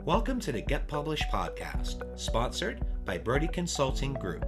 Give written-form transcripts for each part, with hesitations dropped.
Welcome to the Get Published podcast, sponsored by Brodie Consulting Group.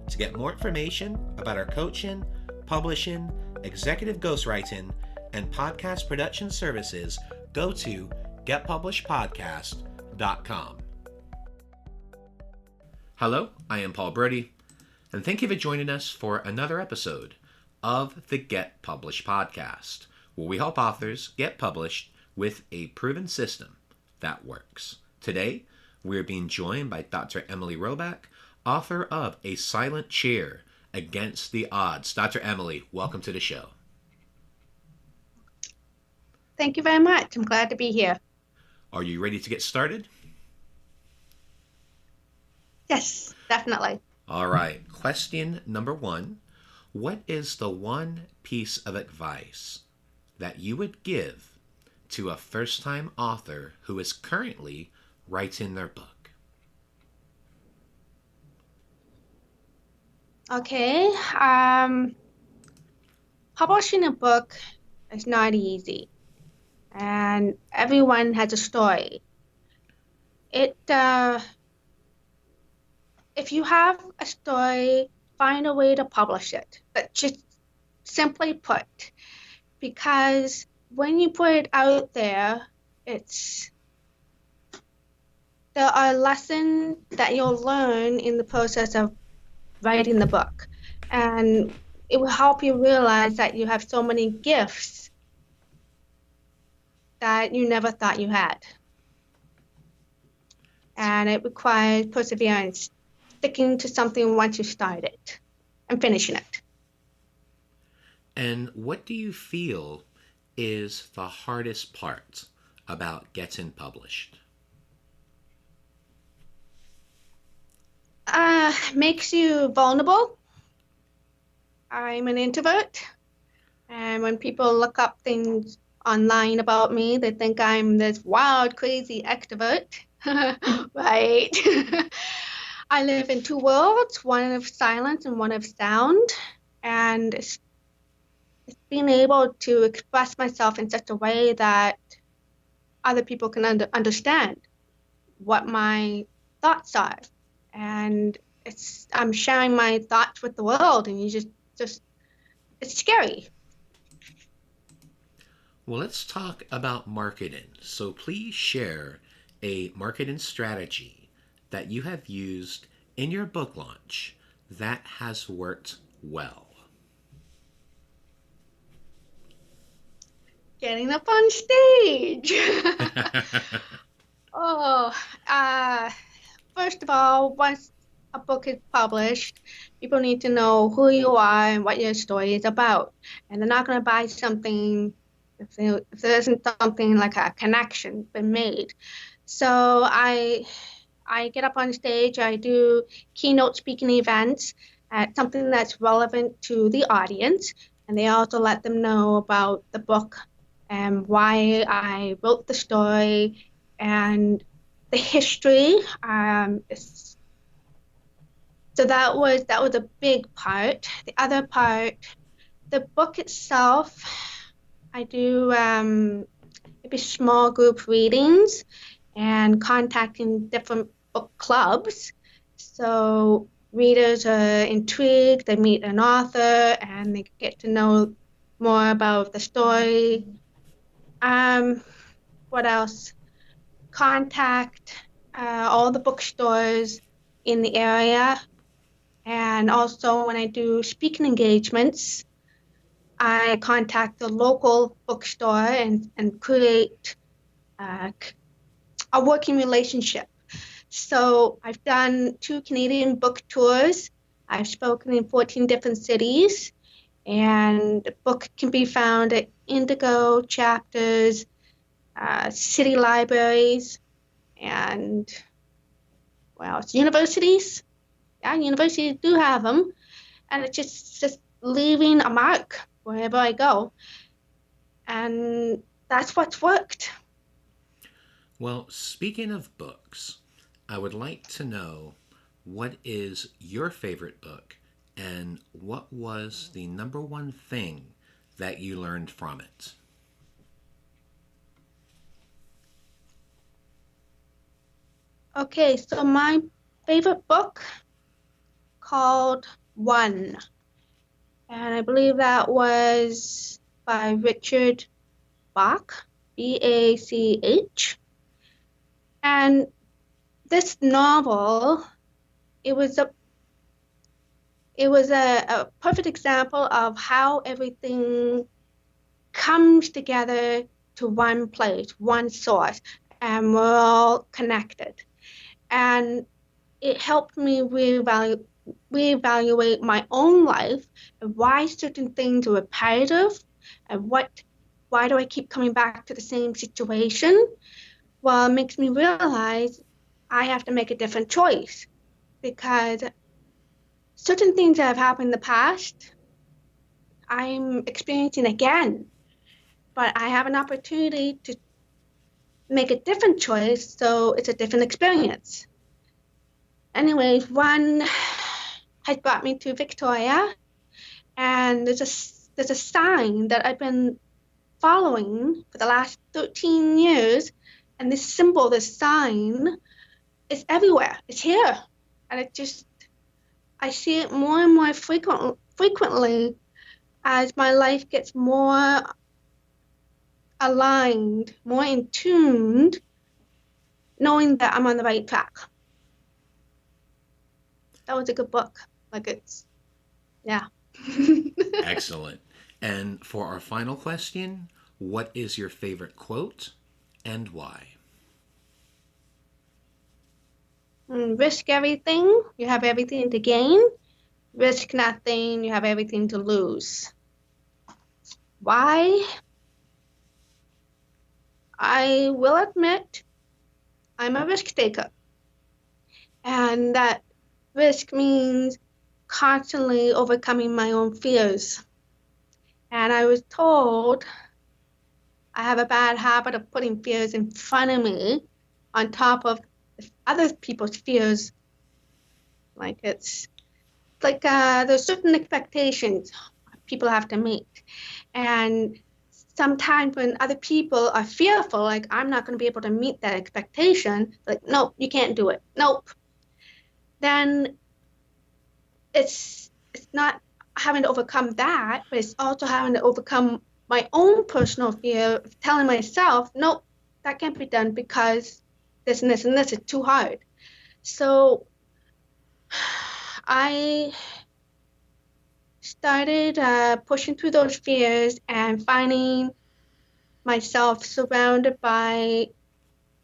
To get more information about our coaching, publishing, executive ghostwriting, and podcast production services, go to getpublishedpodcast.com. Hello, I am Paul Brodie, and thank you for joining us for another episode of the Get Published podcast, where we help authors get published with a proven system that works. Today, we're being joined by Dr. Emily Roback, author of A Silent Cheer Against the Odds. Dr. Emily, welcome to the show. Thank you very much. I'm glad to be here. Are you ready to get started? Yes, definitely. All right. Question number 1. What is the one piece of advice that you would give to a first-time author who is currently writing their book? Okay. Publishing a book is not easy, and everyone has a story. If you have a story, find a way to publish it. But just simply put, because when you put it out there, there are lessons that you'll learn in the process of writing the book, and it will help you realize that you have so many gifts that you never thought you had. And it requires perseverance, sticking to something once you start it and finishing it. And what do you feel is the hardest part about getting published? Makes you vulnerable. I'm an introvert, and when people look up things online about me, they think I'm this wild, crazy extrovert, right? I live in two worlds, one of silence and one of sound, and it's being able to express myself in such a way that other people can understand what my thoughts are. And I'm sharing my thoughts with the world, and you just it's scary. Well, let's talk about marketing. So please share a marketing strategy that you have used in your book launch that has worked well. Getting up on stage. First of all, once a book is published, people need to know who you are and what your story is about. And they're not going to buy something if there isn't something like a connection been made. So I get up on stage, I do keynote speaking events at something that's relevant to the audience, and they also let them know about the book and why I wrote the story and the history. So that was a big part. The other part, the book itself, I do maybe small group readings and contacting different book clubs. So readers are intrigued, they meet an author, and they get to know more about the story. What else? Contact all the bookstores in the area. And also when I do speaking engagements, I contact the local bookstore and create a working relationship. So I've done 2 Canadian book tours. I've spoken in 14 different cities, and the book can be found at Indigo, Chapters, city libraries, and universities. Yeah, universities do have them, and it's just leaving a mark wherever I go, and that's what's worked. Well, speaking of books, I would like to know what is your favorite book and what was the number one thing that you learned from it? Okay, so my favorite book called One, and I believe that was by Richard Bach, Bach. And this novel, it was a a perfect example of how everything comes together to one place, one source, and we're all connected. And it helped me reevaluate my own life and why certain things are repetitive and why do I keep coming back to the same situation? Well, it makes me realize I have to make a different choice because certain things that have happened in the past, I'm experiencing again, but I have an opportunity to make a different choice, so it's a different experience. Anyways, one has brought me to Victoria, and there's a sign that I've been following for the last 13 years, and this symbol, this sign, is everywhere. It's here, and I see it more and more frequently as my life gets more aligned, more in tuned, knowing that I'm on the right track. That was a good book. Yeah. Excellent. And for our final question, what is your favorite quote and why? Risk everything, you have everything to gain. Risk nothing, you have everything to lose. Why? I will admit I'm a risk taker. And that risk means constantly overcoming my own fears. And I was told I have a bad habit of putting fears in front of me on top of other people's fears. It's like there's certain expectations people have to meet. And sometimes when other people are fearful, like I'm not going to be able to meet that expectation, like, nope, you can't do it. Nope. Then it's not having to overcome that, but it's also having to overcome my own personal fear of telling myself, nope, that can't be done because this and this and this is too hard. So I started pushing through those fears and finding myself surrounded by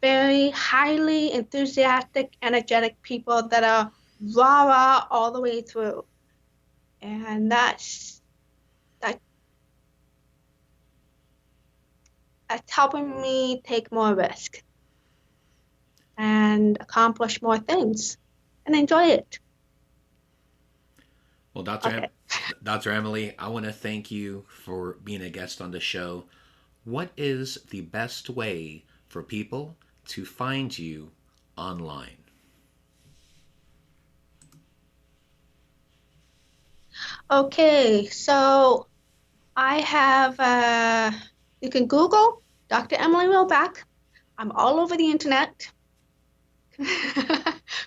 very highly enthusiastic, energetic people that are rah-rah all the way through. And that's helping me take more risk and accomplish more things and enjoy it. Well, Dr. Emily, I want to thank you for being a guest on the show. What is the best way for people to find you online? Okay, so I have, you can Google Dr. Emily Roback. I'm all over the internet.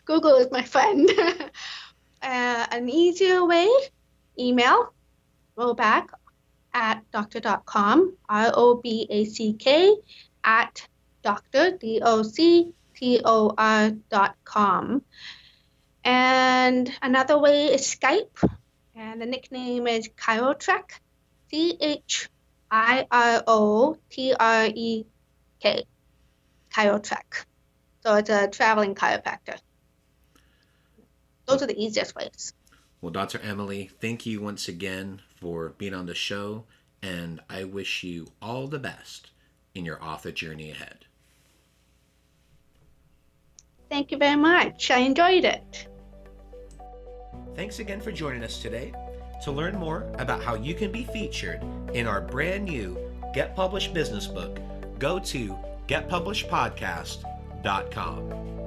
Google is my friend. An easier way, email Roback at doctor.com, ROBACK at doctor, DOCTOR.com. And another way is Skype, and the nickname is Chirotrek, CHIROTREK, Chirotrek. So it's a traveling chiropractor. Those are the easiest ways. Well, Dr. Emily, thank you once again for being on the show, and I wish you all the best in your author journey ahead. Thank you very much. I enjoyed it. Thanks again for joining us today. To learn more about how you can be featured in our brand new Get Published business book, go to getpublishedpodcast.com.